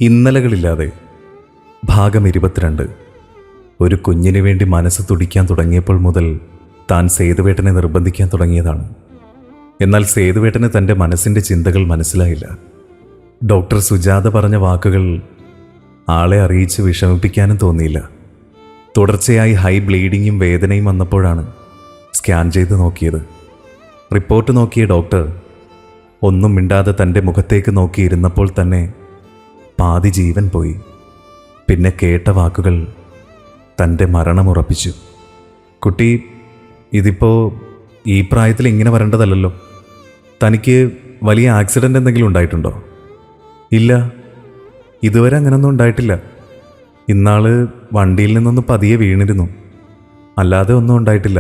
ഇന്നലകളില്ലാതെ ഭാഗം 22. ഒരു കുഞ്ഞിനു വേണ്ടി മനസ്സ് തുടിക്കാൻ തുടങ്ങിയപ്പോൾ മുതൽ താൻ സേതുവേട്ടനെ നിർബന്ധിക്കാൻ തുടങ്ങിയതാണ്. എന്നാൽ സേതുവേട്ടന് തൻ്റെ മനസ്സിൻ്റെ ചിന്തകൾ മനസ്സിലായില്ല. ഡോക്ടർ സുജാത പറഞ്ഞ വാക്കുകൾ ആളെ അറിയിച്ച് വിഷമിപ്പിക്കാനും തോന്നിയില്ല. തുടർച്ചയായി ഹൈ ബ്ലീഡിങ്ങും വേദനയും വന്നപ്പോഴാണ് സ്കാൻ ചെയ്ത് നോക്കിയത്. റിപ്പോർട്ട് നോക്കിയ ഡോക്ടർ ഒന്നും മിണ്ടാതെ തൻ്റെ മുഖത്തേക്ക് നോക്കിയിരുന്നപ്പോൾ തന്നെ പാതി ജീവൻ പോയി. പിന്നെ കേട്ട വാക്കുകൾ തൻ്റെ മരണമുറപ്പിച്ചു. കുട്ടി, ഇതിപ്പോൾ ഈ പ്രായത്തിൽ ഇങ്ങനെ വരേണ്ടതല്ലല്ലോ. തനിക്ക് വലിയ ആക്സിഡൻ്റ് എന്തെങ്കിലും ഉണ്ടായിട്ടുണ്ടോ? ഇല്ല, ഇതുവരെ അങ്ങനൊന്നും ഉണ്ടായിട്ടില്ല. ഇന്നാൾ വണ്ടിയിൽ നിന്നൊന്ന് പതിയെ വീണിരുന്നു, അല്ലാതെ ഒന്നും ഉണ്ടായിട്ടില്ല.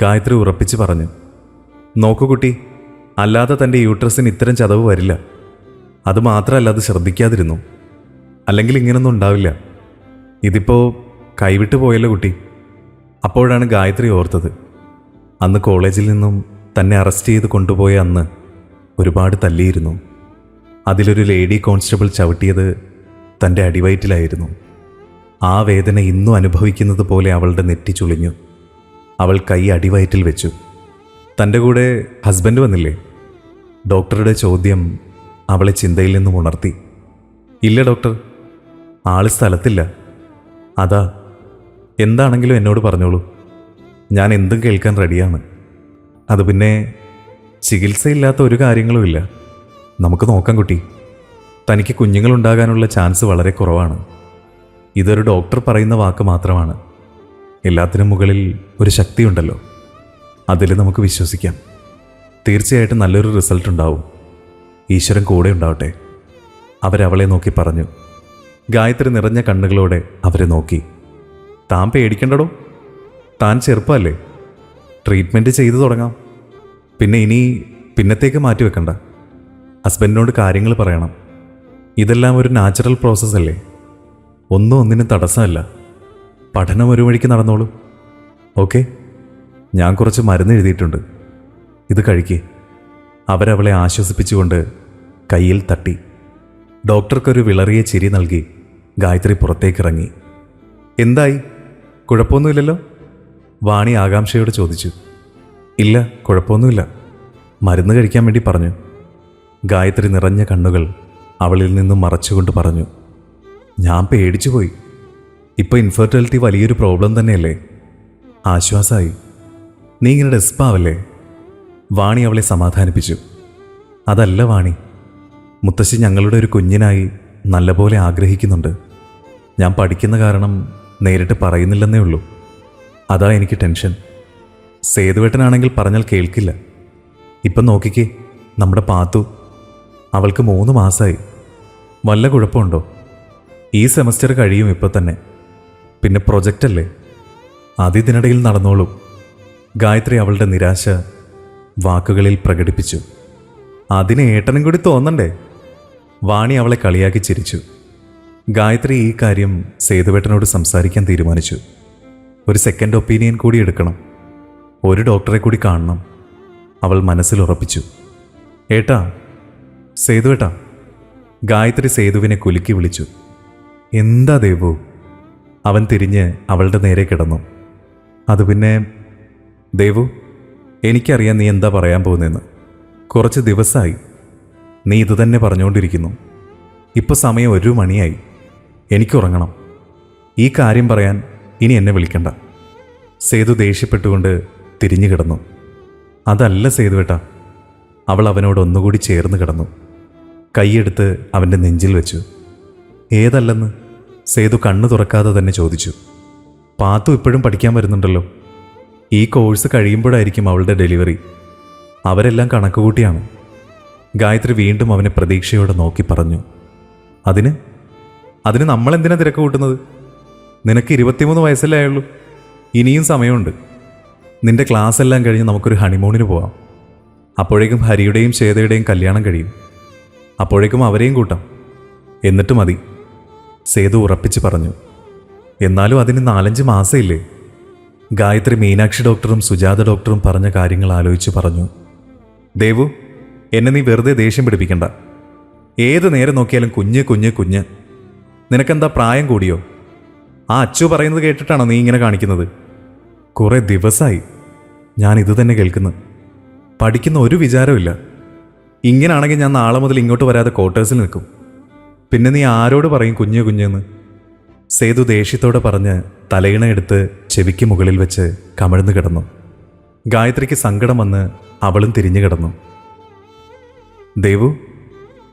ഗായത്രി ഉറപ്പിച്ച് പറഞ്ഞു. നോക്കൂ കുട്ടി, അല്ലാതെ തൻ്റെ യൂട്രസിന് ഇത്തരം ചതവ് വരില്ല. അതുമാത്രമല്ല, അത് ശ്രദ്ധിക്കാതിരുന്നു, അല്ലെങ്കിൽ ഇങ്ങനൊന്നും ഉണ്ടാവില്ല. ഇതിപ്പോൾ കൈവിട്ട് പോയല്ലോ കുട്ടി. അപ്പോഴാണ് ഗായത്രി ഓർത്തത്, അന്ന് കോളേജിൽ നിന്നും തന്നെ അറസ്റ്റ് ചെയ്ത് കൊണ്ടുപോയ അന്ന് ഒരുപാട് തല്ലിയിരുന്നു. അതിലൊരു ലേഡി കോൺസ്റ്റബിൾ ചവിട്ടിയത് തൻ്റെ അടിവയറ്റിലായിരുന്നു. ആ വേദന ഇന്നും അനുഭവിക്കുന്നത് പോലെ അവളുടെ നെറ്റി ചുളിഞ്ഞു. അവൾ കൈ അടിവയറ്റിൽ വെച്ചു. തൻ്റെ കൂടെ ഹസ്ബൻഡ് വന്നില്ലേ? ഡോക്ടറുടെ ചോദ്യം അവളെ ചിന്തയിൽ നിന്നും ഉണർത്തി. ഇല്ല ഡോക്ടർ, ആള് സ്ഥലത്തില്ല. അതാ, എന്താണെങ്കിലും എന്നോട് പറഞ്ഞോളൂ, ഞാൻ എന്തും കേൾക്കാൻ റെഡിയാണ്. അത് പിന്നെ ചികിത്സയില്ലാത്ത ഒരു കാര്യങ്ങളും ഇല്ല. നമുക്ക് നോക്കാം കുട്ടി. തനിക്ക് കുഞ്ഞുങ്ങളുണ്ടാകാനുള്ള ചാൻസ് വളരെ കുറവാണ്. ഇതൊരു ഡോക്ടർ പറയുന്ന വാക്ക് മാത്രമാണ്. എല്ലാത്തിനും മുകളിൽ ഒരു ശക്തിയുണ്ടല്ലോ, അതിൽ നമുക്ക് വിശ്വസിക്കാം. തീർച്ചയായിട്ടും നല്ലൊരു റിസൾട്ട് ഉണ്ടാവും. ഈശ്വരൻ കൂടെ ഉണ്ടാവട്ടെ. അവരവളെ നോക്കി പറഞ്ഞു. ഗായത്രി നിറഞ്ഞ കണ്ണുകളോടെ അവരെ നോക്കി. താൻ പേടിക്കണ്ടടോ, താൻ ചെറുപ്പമല്ലേ, ട്രീറ്റ്മെൻറ്റ് ചെയ്തു തുടങ്ങാം. പിന്നെ ഇനി പിന്നത്തേക്ക് മാറ്റി വെക്കണ്ട. ഹസ്ബൻഡിനോട് കാര്യങ്ങൾ പറയണം. ഇതെല്ലാം ഒരു നാച്ചുറൽ പ്രോസസ്സല്ലേ, ഒന്നിനും തടസ്സമല്ല. പഠനം ഒരു വഴിക്ക് നടന്നോളൂ. ഓക്കെ, ഞാൻ കുറച്ച് മരുന്ന് എഴുതിയിട്ടുണ്ട്, ഇത് കഴിക്കേ. അവരവളെ ആശ്വസിപ്പിച്ചുകൊണ്ട് കയ്യിൽ തട്ടി. ഡോക്ടർക്കൊരു വിളറിയ ചിരി നൽകി ഗായത്രി പുറത്തേക്കിറങ്ങി. എന്തായി, കുഴപ്പമൊന്നുമില്ലല്ലോ? വാണി ആകാംക്ഷയോട് ചോദിച്ചു. ഇല്ല, കുഴപ്പമൊന്നുമില്ല, മരുന്ന് കഴിക്കാൻ വേണ്ടി പറഞ്ഞു. ഗായത്രി നിറഞ്ഞ കണ്ണുകൾ അവളിൽ നിന്നും മറച്ചുകൊണ്ട് പറഞ്ഞു. ഞാൻ പേടിച്ചുപോയി. ഇപ്പോൾ ഇൻഫെർട്ടിലിറ്റി വലിയൊരു പ്രോബ്ലം തന്നെയല്ലേ. ആശ്വാസമായി. നീ ഇങ്ങനെ ഡെസ്പാവല്ലേ. വാണി അവളെ സമാധാനിപ്പിച്ചു. അതല്ല വാണി, മുത്തശ്ശി ഞങ്ങളുടെ ഒരു കുഞ്ഞിനായി നല്ലപോലെ ആഗ്രഹിക്കുന്നുണ്ട്. ഞാൻ പഠിക്കുന്ന കാരണം നേരിട്ട് പറയുന്നില്ലെന്നേ ഉള്ളൂ. അതാ എനിക്ക് ടെൻഷൻ. സേതുവേട്ടനാണെങ്കിൽ പറഞ്ഞാൽ കേൾക്കില്ല. ഇപ്പം നോക്കിക്കേ, നമ്മുടെ പാത്തു, അവൾക്ക് 3 മാസമായി. വല്ല കുഴപ്പമുണ്ടോ? ഈ സെമസ്റ്റർ കഴിയും ഇപ്പം തന്നെ. പിന്നെ പ്രൊജക്റ്റല്ലേ, അതിതിനിടയിൽ നടന്നോളും. ഗായത്രി അവളുടെ നിരാശ വാക്കുകളിൽ പ്രകടിപ്പിച്ചു. അതിന് ഏട്ടനും കൂടി തോന്നണ്ടേ? വാണി അവളെ കളിയാക്കി ചിരിച്ചു. ഗായത്രി ഈ കാര്യം സേതുവേട്ടനോട് സംസാരിക്കാൻ തീരുമാനിച്ചു. ഒരു സെക്കൻഡ് ഒപ്പീനിയൻ കൂടി എടുക്കണം, ഒരു ഡോക്ടറെ കൂടി കാണണം, അവൾ മനസ്സിൽ ഉറപ്പിച്ചു. ഏട്ടാ, സേതുവേട്ടാ. ഗായത്രി സേതുവിനെ കുലുക്കി വിളിച്ചു. എന്താ ദേവു? അവൻ തിരിഞ്ഞ് അവളുടെ നേരെ കിടന്നു. അത് പിന്നെ ദേവു, എനിക്കറിയാം നീ എന്താ പറയാൻ പോകുന്നതെന്ന്. കുറച്ച് ദിവസമായി നീ ഇതുതന്നെ പറഞ്ഞുകൊണ്ടിരിക്കുന്നു. ഇപ്പോൾ സമയം 1 മണിയായി. എനിക്കുറങ്ങണം. ഈ കാര്യം പറയാൻ ഇനി എന്നെ വിളിക്കണ്ട. സേതു ദേഷ്യപ്പെട്ടുകൊണ്ട് തിരിഞ്ഞു കിടന്നു. അതല്ല സേതുവേട്ടാ. അവൾ അവനോട് ഒന്നുകൂടി ചേർന്ന് കിടന്നു. കൈയെടുത്ത് അവൻ്റെ നെഞ്ചിൽ വെച്ചു. ഏതല്ലെന്ന് സേതു കണ്ണു തുറക്കാതെ തന്നെ ചോദിച്ചു. പാത്തു ഇപ്പോഴും പഠിക്കാൻ വരുന്നുണ്ടല്ലോ. ഈ കോഴ്സ് കഴിയുമ്പോഴായിരിക്കും അവളുടെ ഡെലിവറി. അവരെല്ലാം കണക്കുകൂട്ടിയാണ്. ഗായത്രി വീണ്ടും അവനെ പ്രതീക്ഷയോടെ നോക്കി പറഞ്ഞു. അതിന് നമ്മളെന്തിനാ തിരക്ക് കൂട്ടുന്നത്? നിനക്ക് 23 വയസ്സല്ലേ ആയുള്ളൂ. ഇനിയും സമയമുണ്ട്. നിന്റെ ക്ലാസ് എല്ലാം കഴിഞ്ഞ് നമുക്കൊരു ഹണിമൂണിന് പോവാം. അപ്പോഴേക്കും ഹരിയുടെയും ശ്വേതയുടെയും കല്യാണം കഴിയും. അപ്പോഴേക്കും അവരെയും കൂട്ടാം. എന്നിട്ട് മതി, സേതു ഉറപ്പിച്ച് പറഞ്ഞു. എന്നാലും അതിന് 4-5 മാസമില്ലേ? ഗായത്രി മീനാക്ഷി ഡോക്ടറും സുജാത ഡോക്ടറും പറഞ്ഞ കാര്യങ്ങൾ ആലോചിച്ച് പറഞ്ഞു. ദേവു, എന്നെ നീ വെറുതെ ദേഷ്യം പിടിപ്പിക്കണ്ട. ഏത് നേരം നോക്കിയാലും കുഞ്ഞ് കുഞ്ഞ് കുഞ്ഞ്. നിനക്കെന്താ പ്രായം കൂടിയോ? ആ അച്ചു പറയുന്നത് കേട്ടിട്ടാണോ നീ ഇങ്ങനെ കാണിക്കുന്നത്? കുറേ ദിവസമായി ഞാൻ ഇത് തന്നെ കേൾക്കുന്നു. പഠിക്കുന്ന ഒരു വിചാരമില്ല. ഇങ്ങനാണെങ്കിൽ ഞാൻ നാളെ മുതൽ ഇങ്ങോട്ട് വരാതെ ക്വാർട്ടേഴ്സിൽ നിൽക്കും. പിന്നെ നീ ആരോട് പറയും കുഞ്ഞ് കുഞ്ഞെന്ന്? സേതു ദേഷ്യത്തോടെ പറഞ്ഞ് തലയിണ എടുത്ത് ചെവിക്ക് മുകളിൽ വെച്ച് കമിഴ്ന്നു കിടന്നു. ഗായത്രിക്ക് സങ്കടം വന്ന് അവളും തിരിഞ്ഞു കിടന്നു. ദേവു,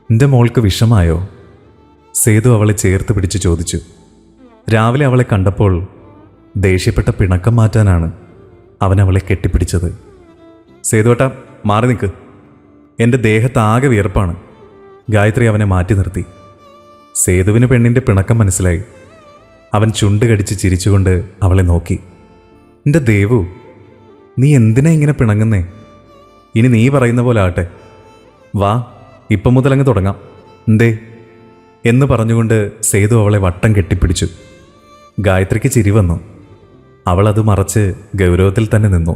നിന്റെ മോൾക്ക് വിഷമായോ? സേതു അവളെ ചേർത്ത് പിടിച്ച് ചോദിച്ചു. രാവിലെ അവളെ കണ്ടപ്പോൾ ദേഷ്യപ്പെട്ട പിണക്കം മാറ്റാനാണ് അവൻ അവളെ കെട്ടിപ്പിടിച്ചത്. സേതുവേട്ടാ, മാറി നിൽക്ക്. എൻ്റെ ദേഹത്താകെ വിയർപ്പാണ്. ഗായത്രി അവനെ മാറ്റി നിർത്തി. സേതുവിന് പെണ്ണിൻ്റെ പിണക്കം മനസ്സിലായി. അവൻ ചുണ്ട് കടിച്ച് ചിരിച്ചുകൊണ്ട് അവളെ നോക്കി. എൻ്റെ ദേവു, നീ എന്തിനാ ഇങ്ങനെ പിണങ്ങുന്നേ? ഇനി നീ പറയുന്ന പോലെ ആട്ടെ. വാ, ഇപ്പം മുതലങ്ങ് തുടങ്ങാം. എന്തേ എന്ന് പറഞ്ഞുകൊണ്ട് സേതു അവളെ വട്ടം കെട്ടിപ്പിടിച്ചു. ഗായത്രിക്ക് ചിരി വന്നു. അവൾ അത് മറച്ച് ഗൗരവത്തിൽ തന്നെ നിന്നു.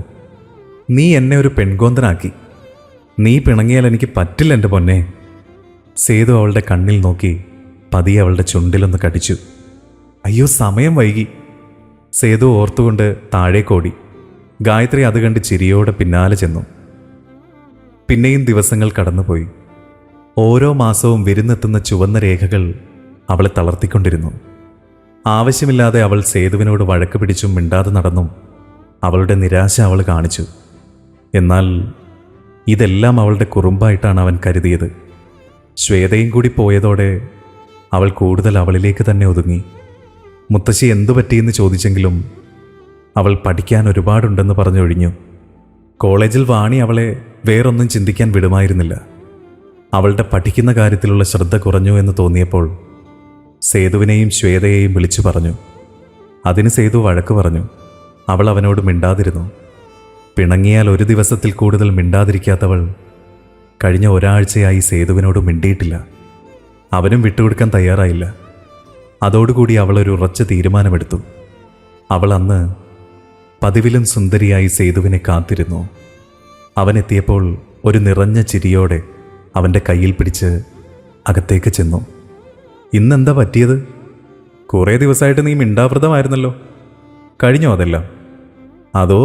നീ എന്നെ ഒരു പെൺകോന്തനാക്കി. നീ പിണങ്ങിയാൽ എനിക്ക് പറ്റില്ല എൻ്റെ പൊന്നെ. സേതു അവളുടെ കണ്ണിൽ നോക്കി പതിയെ അവളുടെ ചുണ്ടിലൊന്ന് കടിച്ചു. അയ്യോ, സമയം വൈകി. സേതു ഓർത്തുകൊണ്ട് താഴേക്കോടി. ഗായത്രി അത് കണ്ട് ചിരിയോടെ പിന്നാലെ ചെന്നു. പിന്നെയും ദിവസങ്ങൾ കടന്നുപോയി. ഓരോ മാസവും വിരുന്നെത്തുന്ന ചുവന്ന രേഖകൾ അവളെ തളർത്തിക്കൊണ്ടിരുന്നു. ആവശ്യമില്ലാതെ അവൾ സേതുവിനോട് വഴക്ക് പിടിച്ചും മിണ്ടാതെ നടന്നും അവളുടെ നിരാശ അവൾ കാണിച്ചു. എന്നാൽ ഇതെല്ലാം അവളുടെ കുറുമ്പായിട്ടാണ് അവൻ കരുതിയത്. ശ്വേതയും കൂടി പോയതോടെ അവൾ കൂടുതൽ അവളിലേക്ക് തന്നെ ഒതുങ്ങി. മുത്തശ്ശി എന്തു പറ്റിയെന്ന് ചോദിച്ചെങ്കിലും അവൾ പഠിക്കാൻ ഒരുപാടുണ്ടെന്ന് പറഞ്ഞൊഴിഞ്ഞു. കോളേജിൽ വാണി അവളെ വേറൊന്നും ചിന്തിക്കാൻ വിടുമായിരുന്നില്ല. അവളുടെ പഠിക്കുന്ന കാര്യത്തിലുള്ള ശ്രദ്ധ കുറഞ്ഞു എന്ന് തോന്നിയപ്പോൾ സേതുവിനെയും ശ്വേതയെയും വിളിച്ചു പറഞ്ഞു. അതിന് സേതു വഴക്ക് പറഞ്ഞു. അവൾ അവനോട് മിണ്ടാതിരുന്നു. പിണങ്ങിയാൽ ഒരു ദിവസത്തിൽ കൂടുതൽ മിണ്ടാതിരിക്കാത്തവൾ കഴിഞ്ഞ ഒരാഴ്ചയായി സേതുവിനോട് മിണ്ടിയിട്ടില്ല. അവനും വിട്ടുകൊടുക്കാൻ തയ്യാറായില്ല. അതോടുകൂടി അവളൊരു ഉറച്ച തീരുമാനമെടുത്തു. അവൾ അന്ന് പതിവിലും സുന്ദരിയായി സേതുവിനെ കാത്തിരുന്നു. അവനെത്തിയപ്പോൾ ഒരു നിറഞ്ഞ ചിരിയോടെ അവൻ്റെ കയ്യിൽ പിടിച്ച് അകത്തേക്ക് ചെന്നു. ഇന്നെന്താ പറ്റിയത്? കുറേ ദിവസമായിട്ട് നീ മിണ്ടാവൃതമായിരുന്നല്ലോ. കഴിഞ്ഞോ അതെല്ലാം? അതോ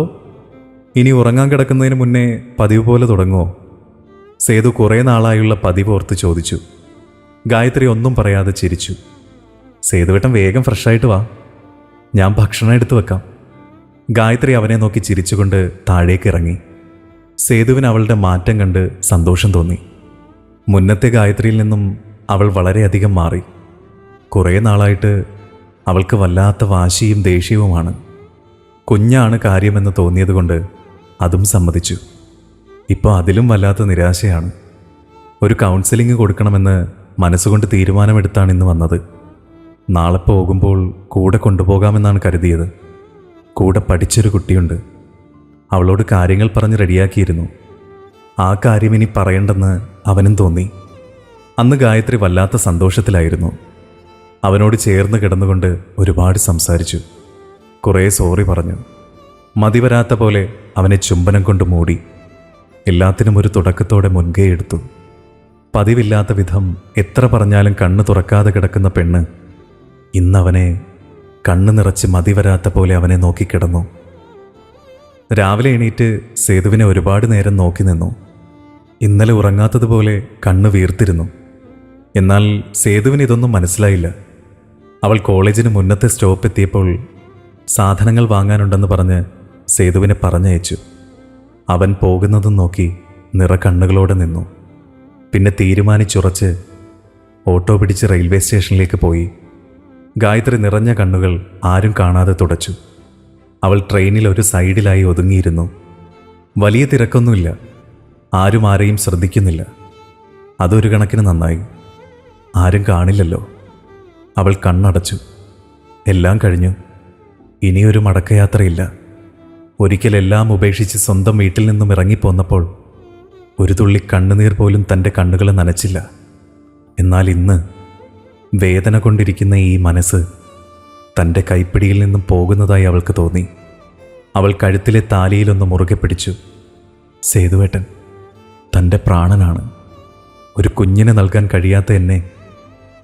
ഇനി ഉറങ്ങാൻ കിടക്കുന്നതിന് മുന്നേ പതിവ് പോലെ തുടങ്ങുമോ? സേതു കുറേ നാളായുള്ള പതിവ് ഓർത്ത് ചോദിച്ചു. ഗായത്രി ഒന്നും പറയാതെ ചിരിച്ചു. സേതുവേട്ടൻ വേഗം ഫ്രഷായിട്ട് വാ, ഞാൻ ഭക്ഷണം എടുത്തു വെക്കാം. ഗായത്രി അവനെ നോക്കി ചിരിച്ചുകൊണ്ട് താഴേക്ക് ഇറങ്ങി. സേതുവിന് അവളുടെ മാറ്റം കണ്ട് സന്തോഷം തോന്നി. മുന്നത്തെ ഗായത്രിയിൽ നിന്നും അവൾ വളരെയധികം മാറി. കുറേ നാളായിട്ട് അവൾക്ക് വല്ലാത്ത വാശിയും ദേഷ്യവുമാണ്. കുഞ്ഞാണ് കാര്യമെന്ന് തോന്നിയതുകൊണ്ട് അതും സമ്മതിച്ചു. ഇപ്പോൾ അതിലും വല്ലാത്ത നിരാശയാണ്. ഒരു കൗൺസിലിംഗ് കൊടുക്കണമെന്ന് മനസ്സുകൊണ്ട് തീരുമാനമെടുത്താണ് ഇന്ന് വന്നത്. നാളെ പോകുമ്പോൾ കൂടെ കൊണ്ടുപോകാമെന്നാണ് കരുതിയത്. കൂടെ പഠിച്ചൊരു കുട്ടിയുണ്ട്. അവളോട് കാര്യങ്ങൾ പറഞ്ഞ് റെഡിയാക്കിയിരുന്നു. ആ കാര്യം ഇനി പറയണ്ടെന്ന് അവനും തോന്നി. അന്ന് ഗായത്രി വല്ലാത്ത സന്തോഷത്തിലായിരുന്നു. അവനോട് ചേർന്ന് കിടന്നുകൊണ്ട് ഒരുപാട് സംസാരിച്ചു. കുറേ സോറി പറഞ്ഞു. മതിവരാത്ത പോലെ അവനെ ചുംബനം കൊണ്ട് മൂടി. എല്ലാത്തിനും ഒരു തുടക്കത്തോടെ മുൻകൈ എടുത്തു. പതിവില്ലാത്ത വിധം എത്ര പറഞ്ഞാലും കണ്ണ് തുറക്കാതെ കിടക്കുന്ന പെണ്ണ് ഇന്നവനെ കണ്ണ് നിറച്ച് മതിവരാത്ത പോലെ അവനെ നോക്കിക്കിടന്നു. രാവിലെ എണീറ്റ് സേതുവിനെ ഒരുപാട് നേരം നോക്കി നിന്നു. ഇന്നലെ ഉറങ്ങാത്തതുപോലെ കണ്ണ് വീർത്തിരുന്നു. എന്നാൽ സേതുവിന് ഇതൊന്നും മനസ്സിലായില്ല. അവൾ കോളേജിന് മുന്നത്തെ സ്റ്റോപ്പ് എത്തിയപ്പോൾ സാധനങ്ങൾ വാങ്ങാനുണ്ടെന്ന് പറഞ്ഞ് സേതുവിനെ പറഞ്ഞയച്ചു. അവൻ പോകുന്നതും നോക്കി നിറകണ്ണുകളോടെ നിന്നു. പിന്നെ തീരുമാനിച്ചുറച്ച് ഓട്ടോ പിടിച്ച് റെയിൽവേ സ്റ്റേഷനിലേക്ക് പോയി. ഗായത്രി നിറഞ്ഞ കണ്ണുകൾ ആരും കാണാതെ തുടച്ചു. അവൾ ട്രെയിനിൽ ഒരു സൈഡിലായി ഒതുങ്ങിയിരുന്നു. വലിയ തിരക്കൊന്നുമില്ല. ആരും ആരെയും ശ്രദ്ധിക്കുന്നില്ല. അതൊരു കണക്കിന് നന്നായി. ആരും കാണില്ലല്ലോ. അവൾ കണ്ണടച്ചു. എല്ലാം കഴിഞ്ഞു. ഇനിയൊരു മടക്കയാത്രയില്ല. ഒരിക്കലെല്ലാം ഉപേക്ഷിച്ച് സ്വന്തം വീട്ടിൽ നിന്നും ഇറങ്ങിപ്പോന്നപ്പോൾ ഒരു തുള്ളി കണ്ണുനീർ പോലും തൻ്റെ കണ്ണുകളെ നനച്ചില്ല. എന്നാൽ ഇന്ന് വേദന കൊണ്ടിരിക്കുന്ന ഈ മനസ്സ് തൻ്റെ കൈപ്പിടിയിൽ നിന്നും പോകുന്നതായി അവൾക്ക് തോന്നി. അവൾ കഴുത്തിലെ താലിയിലൊന്ന് മുറുകെ പിടിച്ചു. സേതുവേട്ടൻ തൻ്റെ പ്രാണനാണ്. ഒരു കുഞ്ഞിനെ നൽകാൻ കഴിയാത്ത എന്നെ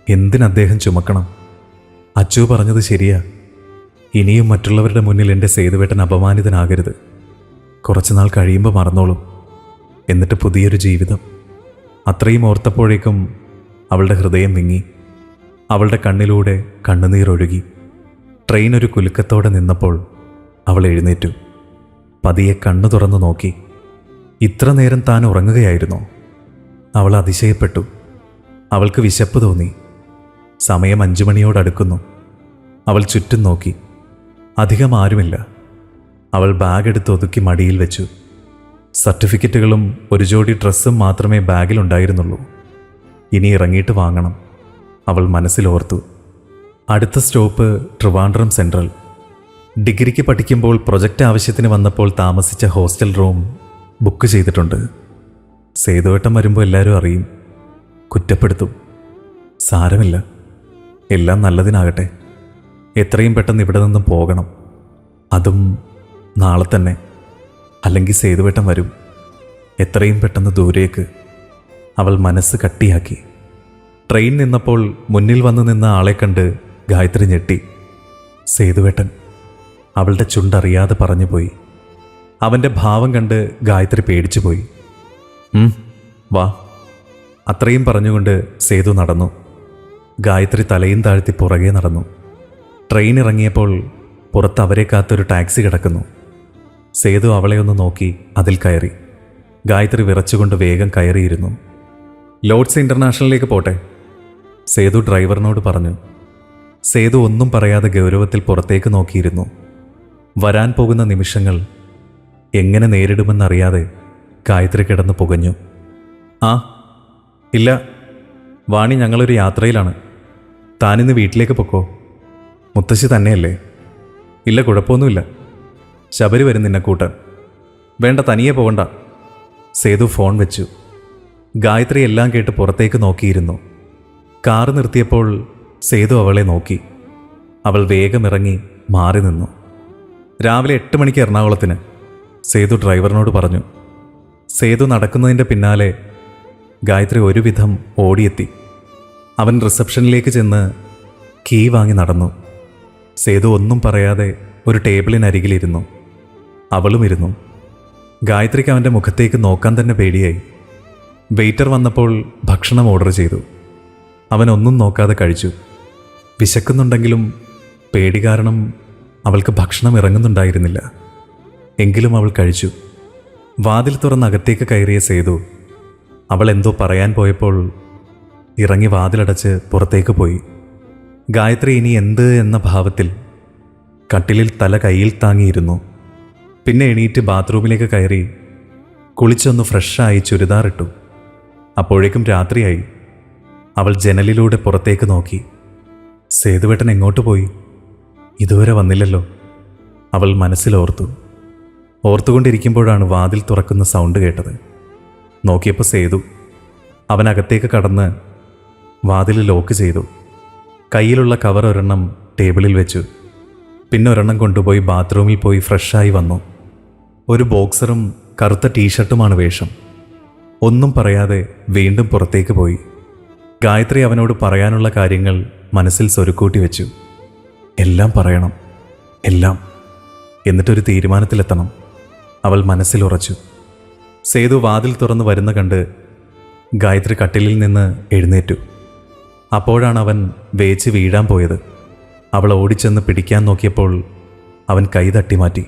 എന്തിനദ്ദേഹം ചുമക്കണം? അച്ചു പറഞ്ഞത് ശരിയാ. ഇനിയും മറ്റുള്ളവരുടെ മുന്നിൽ എൻ്റെ സേതുവേട്ടൻ അപമാനിതനാകരുത്. കുറച്ചുനാൾ കഴിയുമ്പോൾ മറന്നോളും. എന്നിട്ട് പുതിയൊരു ജീവിതം. അത്രയും ഓർത്തപ്പോഴേക്കും അവളുടെ ഹൃദയം വിങ്ങി. അവളുടെ കണ്ണിലൂടെ കണ്ണുനീരൊഴുകി. ട്രെയിൻ ഒരു കുലുക്കത്തോടെ നിന്നപ്പോൾ അവൾ എഴുന്നേറ്റു. പതിയെ കണ്ണു തുറന്നു നോക്കി. ഇത്ര നേരം താൻ ഉറങ്ങുകയായിരുന്നോ? അവൾ അതിശയപ്പെട്ടു. അവൾക്ക് വിശപ്പ് തോന്നി. സമയം 5 മണിയോടടുക്കുന്നു. അവൾ ചുറ്റും നോക്കി. അധികം ആരുമില്ല. അവൾ ബാഗ് എടുത്ത് ഒതുക്കി മടിയിൽ വെച്ചു. സർട്ടിഫിക്കറ്റുകളും ഒരു ജോഡി ഡ്രസ്സും മാത്രമേ ബാഗിലുണ്ടായിരുന്നുള്ളൂ. ഇനി ഇറങ്ങിയിട്ട് വാങ്ങണം, അവൾ മനസ്സിലോർത്തു. അടുത്ത സ്റ്റോപ്പ് ട്രിവാൻഡ്രം സെൻട്രൽ. ഡിഗ്രിക്ക് പഠിക്കുമ്പോൾ പ്രൊജക്റ്റ് ആവശ്യത്തിന് വന്നപ്പോൾ താമസിച്ച ഹോസ്റ്റൽ റൂം ബുക്ക് ചെയ്തിട്ടുണ്ട്. സേതുവേട്ടൻ വരുമ്പോൾ എല്ലാവരും അറിയും, കുറ്റപ്പെടുത്തും. സാരമില്ല, എല്ലാം നല്ലതിനാകട്ടെ. എത്രയും പെട്ടെന്ന് ഇവിടെ നിന്നും പോകണം. അതും നാളെ തന്നെ. അല്ലെങ്കിൽ സേതുവേട്ടൻ വരും. എത്രയും പെട്ടെന്ന് ദൂരേക്ക്. അവൾ മനസ്സ് കട്ടിയാക്കി. ട്രെയിൻ നിന്നപ്പോൾ മുന്നിൽ വന്നു നിന്ന ആളെ കണ്ട് ഗായത്രി ഞെട്ടി. സേതുവേട്ടൻ. അവളുടെ ചുണ്ടറിയാതെ പറഞ്ഞുപോയി. അവൻ്റെ ഭാവം കണ്ട് ഗായത്രി പേടിച്ചുപോയി. വാ. അത്രയും പറഞ്ഞുകൊണ്ട് സേതു നടന്നു. ഗായത്രി തലയും താഴ്ത്തി പുറകെ നടന്നു. ട്രെയിൻ ഇറങ്ങിയപ്പോൾ പുറത്ത് അവരെ കാത്തൊരു ടാക്സി കിടക്കുന്നു. സേതു അവളെ ഒന്ന് നോക്കി അതിൽ കയറി. ഗായത്രി വിറച്ചുകൊണ്ട് വേഗം കയറിയിരുന്നു. ലോർഡ്സ് ഇന്റർനാഷണലിലേക്ക് പോട്ടെ, സേതു ഡ്രൈവറിനോട് പറഞ്ഞു. സേതു ഒന്നും പറയാതെ ഗൗരവത്തിൽ പുറത്തേക്ക് നോക്കിയിരുന്നു. വരാൻ പോകുന്ന നിമിഷങ്ങൾ എങ്ങനെ നേരിടുമെന്നറിയാതെ ഗായത്രി കിടന്ന് പുകഞ്ഞു. ആ ഇല്ല വാണി, ഞങ്ങളൊരു യാത്രയിലാണ്. താനിന്ന് വീട്ടിലേക്ക് പൊക്കോ. മുത്തശ്ശി തന്നെയല്ലേ? ഇല്ല, കുഴപ്പമൊന്നുമില്ല. ശബരി വരും നിന്നെ കൂട്ടാൻ. വേണ്ട, തനിയെ പോകണ്ട. സേതു ഫോൺ വെച്ചു. ഗായത്രി എല്ലാം കേട്ട് പുറത്തേക്ക് നോക്കിയിരുന്നു. കാറ് നിർത്തിയപ്പോൾ സേതു അവളെ നോക്കി. അവൾ വേഗം ഇറങ്ങി മാറി നിന്നു. രാവിലെ 8 മണിക്ക് എറണാകുളത്തിന്, സേതു ഡ്രൈവറിനോട് പറഞ്ഞു. സേതു നടക്കുന്നതിൻ്റെ പിന്നാലെ ഗായത്രി ഒരുവിധം ഓടിയെത്തി. അവൻ റിസപ്ഷനിലേക്ക് ചെന്ന് കീ വാങ്ങി നടന്നു. സേതു ഒന്നും പറയാതെ ഒരു ടേബിളിനരികിലിരുന്നു. അവളും ഇരുന്നു. ഗായത്രിക്ക് അവൻ്റെ മുഖത്തേക്ക് നോക്കാൻ തന്നെ പേടിയായി. വെയിറ്റർ വന്നപ്പോൾ ഭക്ഷണം ഓർഡർ ചെയ്തു. അവൻ ഒന്നും നോക്കാതെ കഴിച്ചു. വിശക്കുന്നുണ്ടെങ്കിലും പേടി കാരണം അവൾക്ക് ഭക്ഷണം ഇറങ്ങുന്നുണ്ടായിരുന്നില്ല. എങ്കിലും അവൾ കഴിച്ചു. വാതിൽ തുറന്ന് അകത്തേക്ക് കയറിയ സേതു അവൾ എന്തോ പറയാൻ പോയപ്പോൾ ഇറങ്ങി വാതിലടച്ച് പുറത്തേക്ക് പോയി. ഗായത്രി ഇനി എന്ത് എന്ന ഭാവത്തിൽ കട്ടിലിൽ തല കയ്യിൽ താങ്ങിയിരുന്നു. പിന്നെ എണീറ്റ് ബാത്റൂമിലേക്ക് കയറി കുളിച്ചൊന്ന് ഫ്രഷായി ചുരിദാറിട്ടു. അപ്പോഴേക്കും രാത്രിയായി. അവൾ ജനലിലൂടെ പുറത്തേക്ക് നോക്കി. സേതുവേട്ടൻ എങ്ങോട്ട് പോയി? ഇതുവരെ വന്നില്ലല്ലോ, അവൾ മനസ്സിലോർത്തു. ഓർത്തുകൊണ്ടിരിക്കുമ്പോഴാണ് വാതിൽ തുറക്കുന്ന സൗണ്ട് കേട്ടത്. നോക്കിയപ്പോൾ സേതു. അവനകത്തേക്ക് കടന്ന് വാതിൽ ലോക്ക് ചെയ്തു. കയ്യിലുള്ള കവർ ഒരെണ്ണം ടേബിളിൽ വെച്ചു. പിന്നെ ഒരെണ്ണം കൊണ്ടുപോയി ബാത്റൂമിൽ പോയി ഫ്രഷായി വന്നു. ഒരു ബോക്സറും കറുത്ത ടീഷർട്ടുമാണ് വേഷം. ഒന്നും പറയാതെ വീണ്ടും പുറത്തേക്ക് പോയി. ഗായത്രി അവനോട് പറയാനുള്ള കാര്യങ്ങൾ മനസ്സിൽ സ്വരുക്കൂട്ടി വെച്ചു. എല്ലാം പറയണം, എല്ലാം. എന്നിട്ടൊരു തീരുമാനത്തിലെത്തണം, അവൾ മനസ്സിലുറച്ചു. സേതു വാതിൽ തുറന്ന് വരുന്ന കണ്ട് ഗായത്രി കട്ടിലിൽ നിന്ന് എഴുന്നേറ്റു. അപ്പോഴാണ് അവൻ വേച്ച് വീഴാൻ പോയത്. അവൾ ഓടിച്ചെന്ന് പിടിക്കാൻ നോക്കിയപ്പോൾ അവൻ കൈ തട്ടിമാറ്റി.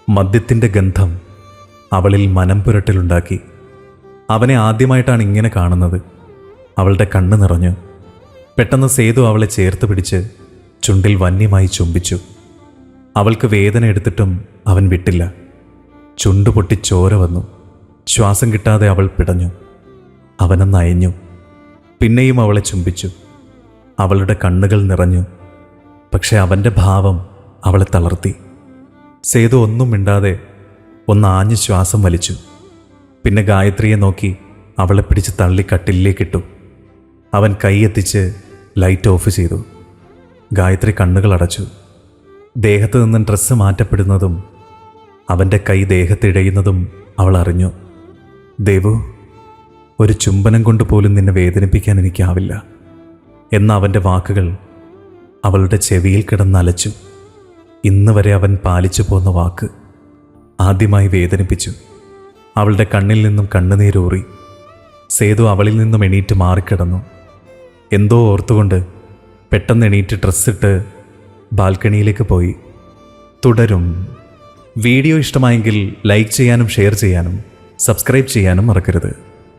മദ്യത്തിൻ്റെ ഗന്ധം അവളിൽ മനം പുരട്ടലുണ്ടാക്കി. അവനെ ആദ്യമായിട്ടാണ് ഇങ്ങനെ കാണുന്നത്. അവളുടെ കണ്ണ് നിറഞ്ഞു. പെട്ടെന്ന് സേതു അവളെ ചേർത്ത് പിടിച്ച് ചുണ്ടിൽ വന്യമായി ചുംബിച്ചു. അവൾക്ക് വേദന എടുത്തിട്ടും അവൻ വിട്ടില്ല. ചുണ്ടുപൊട്ടി ചോര വന്നു. ശ്വാസം കിട്ടാതെ അവൾ പിടഞ്ഞു. അവനൊന്ന് അയഞ്ഞു. പിന്നെയും അവളെ ചുംബിച്ചു. അവളുടെ കണ്ണുകൾ നിറഞ്ഞു. പക്ഷെ അവൻ്റെ ഭാവം അവളെ തളർത്തി. സേതു ഒന്നും മിണ്ടാതെ ഒന്നാഞ്ഞ് ശ്വാസം വലിച്ചു. പിന്നെ ഗായത്രിയെ നോക്കി അവളെ പിടിച്ച് തള്ളി കട്ടിലേക്കിട്ടു. അവൻ കൈയെത്തിച്ച് ലൈറ്റ് ഓഫ് ചെയ്തു. ഗായത്രി കണ്ണുകൾ അടച്ചു. ദേഹത്ത് നിന്നും ഡ്രസ്സ് മാറ്റപ്പെടുന്നതും അവൻ്റെ കൈ ദേഹത്തിഴയുന്നതും അവൾ അറിഞ്ഞു. ദേവു, ഒരു ചുംബനം കൊണ്ട് പോലും നിന്നെ വേദനിപ്പിക്കാൻ എനിക്കാവില്ല എന്ന അവൻ്റെ വാക്കുകൾ അവളുടെ ചെവിയിൽ കിടന്നലച്ചു. ഇന്ന് വരെ അവൻ പാലിച്ചു പോന്ന വാക്ക് ആദ്യമായി വേദനിപ്പിച്ചു. അവളുടെ കണ്ണിൽ നിന്നും കണ്ണുനീരൂറി. സേതു അവളിൽ നിന്നും എണീറ്റ് മാറിക്കിടന്നു. എന്തോ ഓർത്തുകൊണ്ട് പെട്ടെന്ന് എണീറ്റ് ഡ്രസ്സിട്ട് ബാൽക്കണിയിലേക്ക് പോയി. തുടരും. വീഡിയോ ഇഷ്ടമായെങ്കിൽ ലൈക്ക് ചെയ്യാനും ഷെയർ ചെയ്യാനും സബ്സ്ക്രൈബ് ചെയ്യാനും മറക്കരുത്.